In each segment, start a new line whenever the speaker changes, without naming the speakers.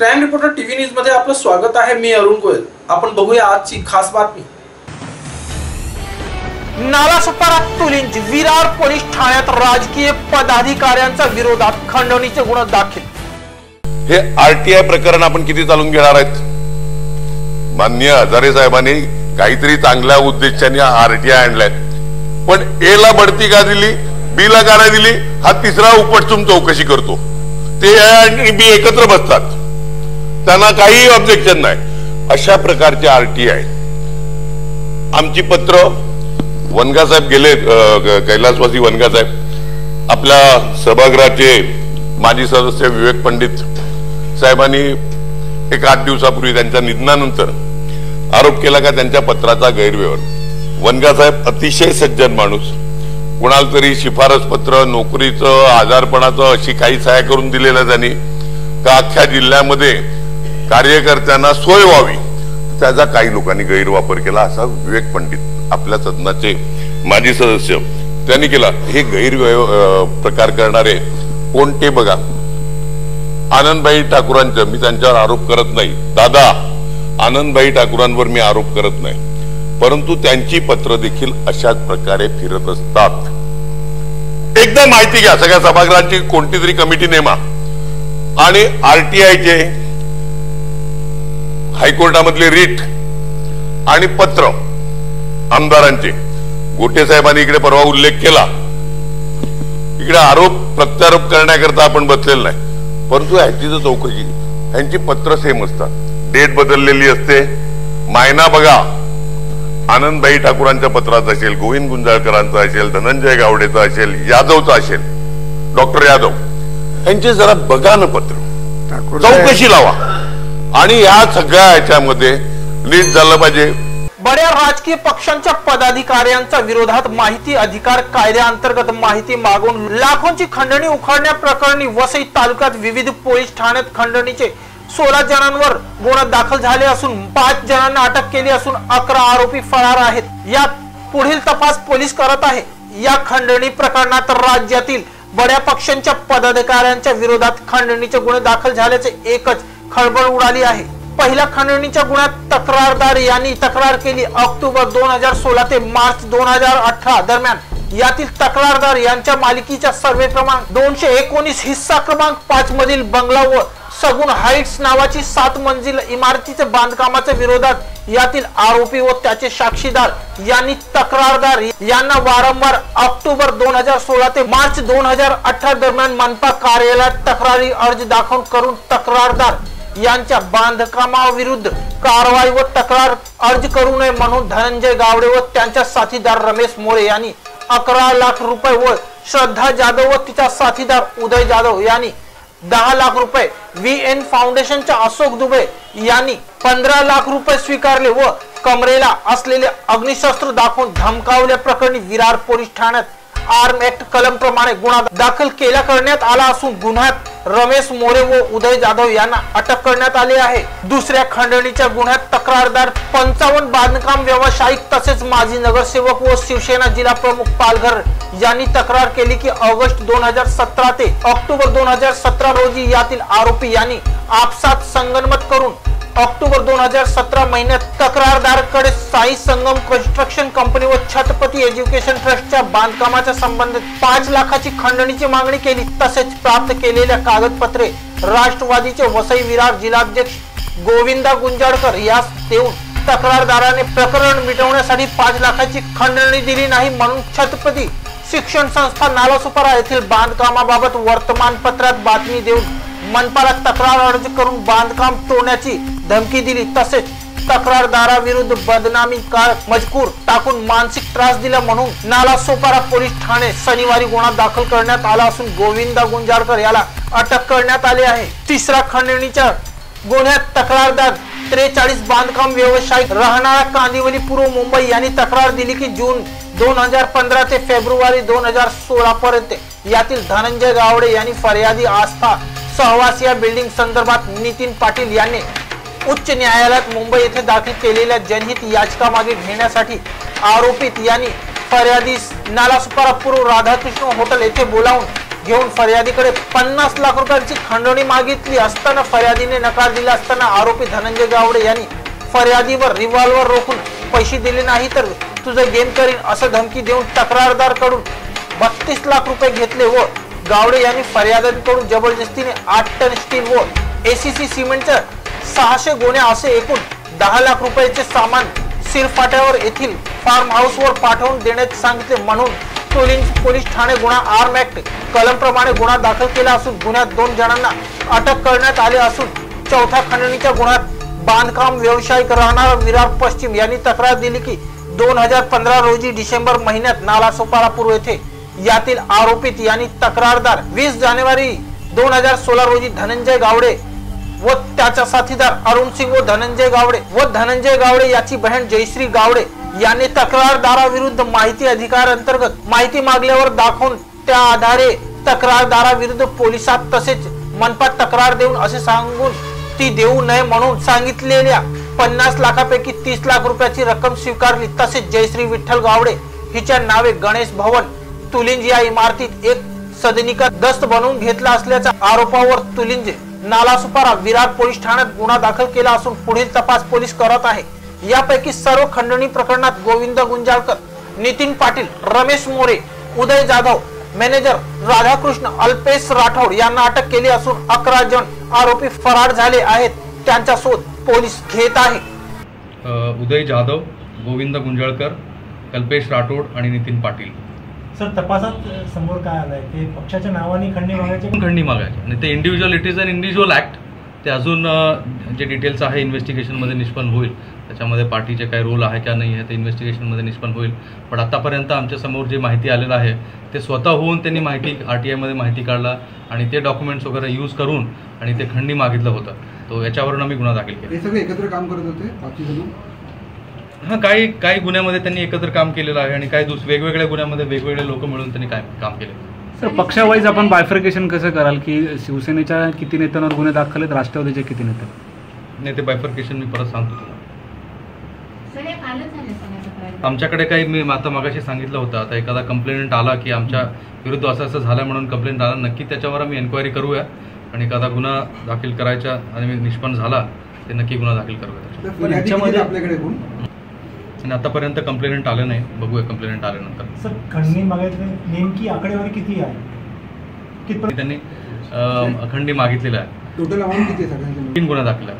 Crime reporter TV news मध्ये आपलं स्वागत आहे। मी अरुण गोयल। आपण बघूया आजची खास बातमी।
नालासोपारा तुलिंज विरार पोलीस ठाण्यात राजकीय पदाधिकाऱ्यांच्या विरोधात खंडणीचे गुन्हे दाखल।
हे आरटीआय प्रकरण आपण किती चालून घेणार आहेत? माननीय हजारे साहेबांनी काहीतरी चांगल्या उद्देशाने आरटीआय आणलाय, पण ए ला बढती का दिली, बी ला का नाही दिली, हा तिसरा उपटून चौकशी करतो। ते आणि बी एकत्र बसतात, त्यांना काही ऑब्जेक्शन नाही। अशा प्रकारचे आरटीआय आमची पत्र वनगा साहेब गेले, कैलासवासी वनगा साहेब, आपल्या सभागृहाचे माजी सदस्य विवेक पंडित साहेबांनी एक 8 दिवसापूर्वी त्यांच्या निधनानंतर आरोप केला का त्यांच्या पत्राचा गैरव्यवहार। वनगा साहेब अतिशय सज्जन माणूस, कुणाला तरी शिफारस पत्र, नोकरीचं, आजारपणाचं अशी काही सहाय्य करून दिलेलं त्यांनी का अख्ख्या जिल्ह्यामध्ये कार्यकर्त्यांना सोय व्हावी, त्याचा काही लोकांनी गैरवापर केला असा विवेक पंडित आपल्या सदनाचे माजी सदस्य त्यांनी केला। हे प्रकार करणारे कोणते बघा, आनंदबाई ठाकूरांचं मी त्यांच्यावर आरोप करत नाही, दादा आनंदबाई ठाकूरांवर मी आरोप करत नाही, परंतु त्यांची पत्र देखील अशाच प्रकारे फिरत असतात। एकदा माहिती घ्या, सगळ्या सभागृहांची कोणती तरी कमिटी नेमा आणि आरटीआयचे हायकोर्टामधले रीट आणि पत्र आमदारांचे, गोटे साहेबांनी इकडे परवा उल्लेख केला, इकडे आरोप प्रत्यारोप करण्याकरता आपण बसलेलं नाही, परंतु ह्याची जर चौकशी, ह्यांची पत्र सेम असतात, डेट बदललेली असते, मायना बघा, आनंदबाई ठाकूरांच्या पत्राचा असेल, गोविंद गुंजाळकरांचा असेल, धनंजय गावडेचा असेल, यादवचा असेल, डॉक्टर यादव, यांचे जरा बघा ना पत्र, चौकशी लावा आणि या सगळ्या ह्याच्यामध्ये नीट झालं पाहिजे।
बड्या राजकीय पक्षांच्या पदाधिकाऱ्यांच्या विरोधात माहिती अधिकार कायद्याअंतर्गत माहिती मागून लाखोंची खंडणी उखडण्या प्रकरणी वसई तालुक्यात विविध पोलीस ठाण्यात खंडणीचे 16 जणांवर गुन्हे दाखल झाले असून 5 जणांना अटक केली असून 11 आरोपी फरार आहेत। यात पुढील तपास पोलीस करत आहे। या खंडणी प्रकरणात राज्यातील बड्या पक्षांच्या पदाधिकाऱ्यांच्या विरोधात खंडणीचे गुन्हे दाखल झाल्याचे एकच खळबळ उडाली आहे। पहिल्या खंडणीच्या गुन्ह्यात तक्रारदार यांनी तक्रार केली ऑक्टोबर 2016 ते मार्च 2018 दरम्यान। यातील तक्रारदार यांच्या मालकीच्या सर्वे क्रमांक 219 हिस्सा क्रमांक 5 मधील बंगला व सगुन हाइट्स नावाची 7 मंजिल इमारतीचे बांधकामाच्या विरोधात यातील आरोपी व त्याचे साक्षीदार यांनी तक्रारदार यांना वारंवार ऑक्टोबर 2016 ते मार्च 2018 दरम्यान मनपा कार्यालयात तक्रारी अर्ज दाखल करून तक्रारदार यांच्या बांधकामाविरुद्ध कारवाई व तक्रार अर्ज करू नये म्हणून धनंजय गावडे व त्यांच्या साथीदार रमेश मोरे यांनी 11 लाख रुपये व श्रद्धा जाधव व तिचा साथीदार उदय जाधव यांनी 10 लाख रुपये, VN फाउंडेशनच्या अशोक दुबे यांनी 15 लाख रुपये स्वीकारले व कमरेला असलेले अग्निशस्त्र दाखवून धमकावल्या प्रकरणी विरार पोलीस ठाण्यात आर्म ऍक्ट कलम प्रमाणे गुन्हा दाखल करण्यात आला असून गुन्ह्यात रमेश मोरे व उदय जाधव यांना अटक करण्यात आली आहे। दुसऱ्या खंडणीच्या गुन्ह्यात तक्रारदार 55 बांधकाम व्यावसायिक तसेच माजी नगरसेवक व शिवसेना जिल्हा प्रमुख पालघर यांनी तक्रार केली की ऑगस्ट 2017 ते ऑक्टोबर 2017 रोजी यातील आरोपी यांनी आपसात संगनमत करून ऑक्टोबर 2017 महिन्यात तक्रारदाराकडे साई संगम कन्स्ट्रक्शन कंपनी व छत्रपती एज्युकेशन ट्रस्टच्या बांधकामाच्या संबंधित 5 लाखाची खंडणीची मागणी केली। तसेच प्राप्त केलेल्या कागदपत्रे राष्ट्रवादीचे वसई विरार जिल्हाध्यक्ष गोविंदा गुंजाळकर यास देऊन तक्रारदाराने प्रकरण मिटवण्यासाठी 5 लाखाची खंडणी दिली नाही म्हणून छत्रपती शिक्षण संस्था नालासोपारा येथील बांधकामाबाबत वर्तमानपत्रात बातमी देऊन मनपाला तक्रार अर्ज करून बांधकाम तोडण्याची धमकी दिली। तसेच तक्रारदाराविरुद्ध बदनामीकारक मजकूर टाकून मानसिक त्रास दिला म्हणून नालासोपारा पोलीस ठाणे शनिवारी गुन्हा दाखल करण्यात आला असून गोविंदा गुंजाळकर याला अटक करण्यात आली आहे। तिसरा खंडणीच्या गुन्ह्यात तक्रारदार 43 बांधकाम व्यावसायिक राहणारा कांदिवली पूर्व मुंबई यांनी तक्रार दिली की जून 2015 ते फेब्रुवारी 2016 पर्यंत यातील धनंजय गावडे यांनी फर्यादी आस्था सहवास या बिल्डिंग संदर्भात नितीन पाटील यांनी उच्च न्यायालयात मुंबई येथे दाखल केलेल्या जनहित याचिका मागे घेण्यासाठी आरोपित यांनी फर्यादीस नालासोपारा पूर्व राधाकृष्ण हॉटेल येथे बोलावून घेऊन फर्यादीकडे 50 लाख रुपयांची खंडणी मागितली असताना फर्यादीने नकार दिला असताना आरोपी धनंजय गावडे यांनी फर्यादीवर रिव्हॉल्वर रोखून पैसे दिले नाही तर तुझं गेम करीन असं धमकी देऊन तक्रारदार कडून 32 लाख रुपये घेतले व गावडे यांनी फर्यादीकडून जबरदस्तीने 8 टन स्टील व एसीसी सिमेंटच्या 600 गोण्या असे एकूण 10 लाख रुपयाचे सामान सिरफाट्यावर येथील फार्म हाऊस वर पाठवून देण्यास सांगितले म्हणून तुलिंज पोलीस ठाणे गुन्हा आर्म ऍक्ट कलम प्रमाणे गुन्हा दाखल केला असून गुन्ह्यात 2 जणांना अटक करण्यात आले असून चौथ्या खंडणीच्या गुन्ह्यात बांधकाम व्यावसायिक राहणारा विरार पश्चिम यांनी तक्रार दिली की 2015 रोजी डिसेंबर महिन्यात नालासोपारा पूर्व येथे यातील आरोपित यांनी तक्रारदार 20 जानेवारी 2016 रोजी धनंजय गावडे व त्याचा साथीदार अरुण सिंग व धनंजय गावडे याची बहीण जयश्री गावडे यांनी तक्रारदाराविरुद्ध माहिती अधिकार अंतर्गत माहिती मागल्यावर दाखवून त्या आधारे तक्रारदाराविरुद्ध पोलिसात तसेच मनपात तक्रार देऊन असे सांगून ती देऊ नये म्हणून सांगितलेल्या 50 लाखापैकी 30 लाख रुपयाची रक्कम स्वीकारली। तसेच जयश्री विठ्ठल गावडे हिच्या नावे गणेश भवन तुलिंज या इमारतीत एक सदनिका दस्त बनवून घेतला असल्याच्या आरोपावर तुलिंज नालासोपारा विरार पोलीस ठाण्यात गुन्हा दाखल केला असून पुढील तपास पोलीस करत आहे। यापैकी सर्व खंडणी प्रकरणात गोविंद गुंजाळकर, नितीन पाटील, रमेश मोरे, उदय जाधव, मॅनेजर राधाकृष्ण अल्पेश राठोड यांना अटक केली असून 11 जण आरोपी फरार झाले आहेत। त्यांचा शोध पोलीस घेत आहे।
उदय जाधव, गोविंद गुंजाळकर, कल्पेश राठोड आणि नितीन पाटील।
सर, तपासात समोर काय आलंय ते पक्षाच्या नावाने खंडणी
मागायचे आणि ते individual, it is an individual act. ते अजून जे डिटेल्स आहे इन्व्हेस्टिगेशनमध्ये निष्पन्न होईल, त्याच्यामध्ये पार्टीचे काय रोल आहे का नाही आहे ते इन्व्हेस्टिगेशनमध्ये निष्पन्न होईल। पण आतापर्यंत आमच्या समोर जे माहिती आलेलं आहे ते स्वतः होऊन त्यांनी माहिती RTI मध्ये माहिती काढला आणि ते डॉक्युमेंट्स वगैरे यूज करून आणि ते खंडणी मागितलं होतं। तो याच्यावरून आम्ही गुन्हा दाखल केला।
हे सगळे एकत्र काम करत होते बाकी जण?
हां, काही गुन्ह्यामध्ये त्यांनी एकत्र काम केलेलं आहे आणि काही वेगवेगळ्या गुन्ह्यामध्ये वेगवेगळे लोक मिळून त्यांनी काम केले।
सर, पक्षावाईज आपण बायफर्केशन कसं कराल की शिवसेनेच्या किती नेत्यांवर गुन्हे दाखल आहेत, राष्ट्रवादीचे किती नेते?
नाही, ते बायफर्केशन मी परत सांगतो तुम्हाला। आमच्याकडे काही मी आता मगाशी सांगितलं होतं, आता एखादा कंप्लेंट आला की आमच्या विरुद्ध असं झालं म्हणून कंप्लेंट आला, नक्की त्याच्यावर आम्ही एन्क्वायरी करूया आणि एखादा गुन्हा दाखल करायचा आणि निष्पन्न झाला ते नक्की गुन्हा दाखल करूया।
आपल्याकडे
आणि आतापर्यंत कंप्लेंट आलं नाही, बघूया कंप्लेंट आल्यानंतर।
सर, खंडणी मागायची नेमकी आकडेवारी किती आहे?
त्यांनी खंडणी मागितलेला आहे।
टोटल अमाऊंट किती आहे सगळ्यांची?
3 गुन्हा दाखल आहे।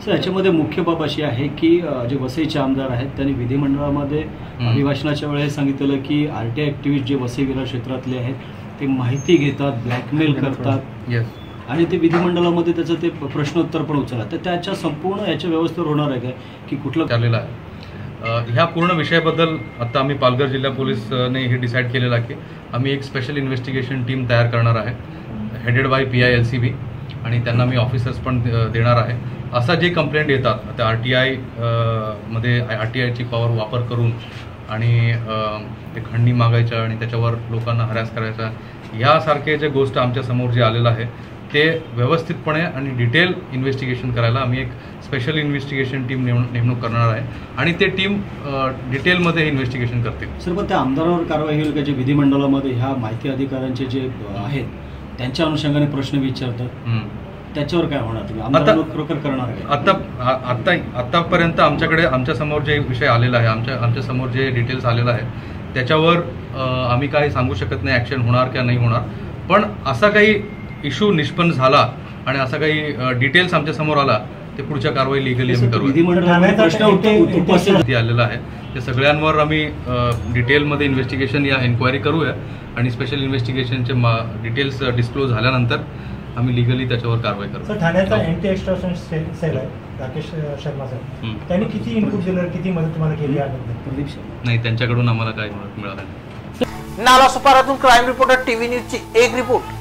सर, याच्यामध्ये मुख्य बाब अशी आहे की जे वसईचे आमदार आहेत त्यांनी विधिमंडळामध्ये अभिभाषणाच्या वेळेस सांगितलेलं की RTI ऍक्टिव्हिस्ट जे वसई विरार क्षेत्रातले आहेत ते माहिती घेतात, ब्लॅकमेल करतात आणि ते विधिमंडळामध्ये त्याचं ते प्रश्नोत्तर पण उचलतात। तर त्याच्या संपूर्ण याच्या व्यवस्थेवर होणार आहे काय की कुठलं
झालेलं आहे? ह्या पूर्ण विषयाबद्दल आता आम्ही पालघर जिल्हा पोलीसने हे डिसाईड केलेलं आहे की आम्ही एक स्पेशल इन्व्हेस्टिगेशन टीम तयार करणार आहे, हेडेड बाय PI LCB, आणि त्यांना मी ऑफिसर्स पण देणार आहे। असा जे कंप्लेंट येतात आता RTI मध्ये RTIची पॉवर वापर करून आणि ते खंडणी मागायच्या आणि त्याच्यावर लोकांना हरॅस करायचा, यासारखे जे गोष्ट आमच्या समोर जे आलेलं आहे ते व्यवस्थितपणे आणि डिटेल इन्व्हेस्टिगेशन करायला आम्ही एक स्पेशल इन्व्हेस्टिगेशन टीम नेमणूक करणार आहे आणि ते टीम डिटेलमध्ये इन्व्हेस्टिगेशन करतील।
सर, पण त्या आमदारावर कारवाई होईल का जे विधिमंडळामध्ये ह्या माहिती अधिकाऱ्यांचे जे आहेत त्यांच्या अनुषंगाने प्रश्न विचारतात, त्याच्यावर काय होणार? तुम्ही आमदारांवर खरोखर करणार आहे?
आतापर्यंत आमच्याकडे आमच्या समोर जे विषय आलेला आहे, आमच्या समोर जे डिटेल्स आलेलं आहे त्याच्यावर आम्ही काही सांगू शकत नाही ॲक्शन होणार किंवा नाही होणार। पण असा काही इश्यू निष्पन्न झाला आणि असा काही डिटेल्स आमच्या समोर आला ते पुढच्या कारवाई लिगली आम्ही करू। आलेला आहे ते सगळ्यांवर आम्ही डिटेलमध्ये इन्व्हेस्टिगेशन या एन्क्वायरी करूया आणि स्पेशल इन्व्हेस्टिगेशनचे डिटेल्स डिस्क्लोज झाल्यानंतर आम्ही लिगली त्याच्यावर कारवाई करू।
सर, ठाण्याचा अँटी एक्स्ट्रॉशन सेल आहे राकेश शर्मा सर, त्यांनी किती इनपुट दिलं, किती मदत तुम्हाला केली आहे?
नाही, त्यांच्याकडून आम्हाला काही मदत मिळाली नाही।
नालासोपारातून क्राईम रिपोर्टर TV न्यूजची एक रिपोर्ट।